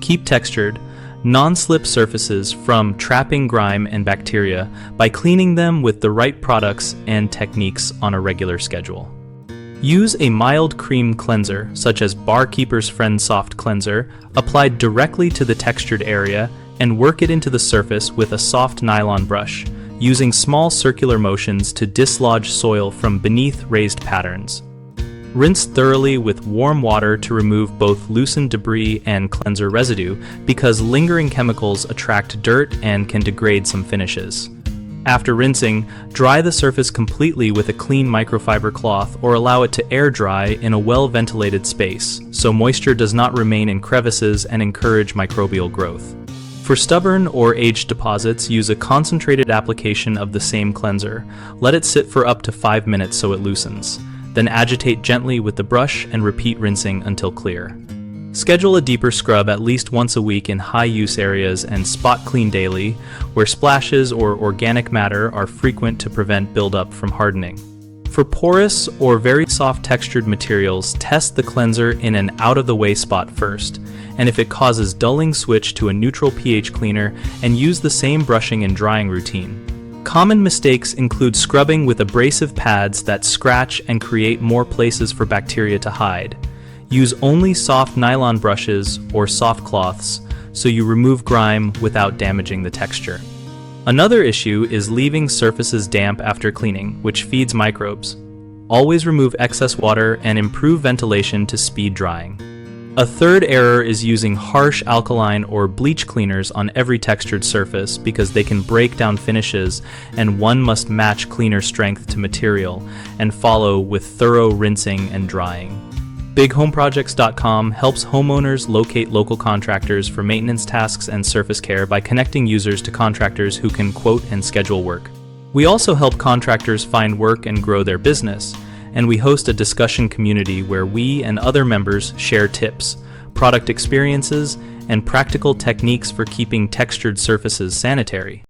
Keep textured, non-slip surfaces from trapping grime and bacteria by cleaning them with the right products and techniques on a regular schedule. Use a mild cream cleanser, such as Barkeeper's Friend Soft Cleanser, applied directly to the textured area and work it into the surface with a soft nylon brush, using small circular motions to dislodge soil from beneath raised patterns. Rinse thoroughly with warm water to remove both loosened debris and cleanser residue because lingering chemicals attract dirt and can degrade some finishes. After rinsing, dry the surface completely with a clean microfiber cloth or allow it to air dry in a well-ventilated space so moisture does not remain in crevices and encourage microbial growth. For stubborn or aged deposits, use a concentrated application of the same cleanser. Let it sit for up to 5 minutes so it loosens. Then agitate gently with the brush and repeat rinsing until clear. Schedule a deeper scrub at least once a week in high-use areas and spot clean daily, where splashes or organic matter are frequent to prevent buildup from hardening. For porous or very soft textured materials, test the cleanser in an out-of-the-way spot first, and if it causes dulling, switch to a neutral pH cleaner and use the same brushing and drying routine. Common mistakes include scrubbing with abrasive pads that scratch and create more places for bacteria to hide. Use only soft nylon brushes or soft cloths so you remove grime without damaging the texture. Another issue is leaving surfaces damp after cleaning, which feeds microbes. Always remove excess water and improve ventilation to speed drying. A third error is using harsh alkaline or bleach cleaners on every textured surface because they can break down finishes, and one must match cleaner strength to material and follow with thorough rinsing and drying. BigHomeProjects.com helps homeowners locate local contractors for maintenance tasks and surface care by connecting users to contractors who can quote and schedule work. We also help contractors find work and grow their business, and we host a discussion community where we and other members share tips, product experiences, and practical techniques for keeping textured surfaces sanitary.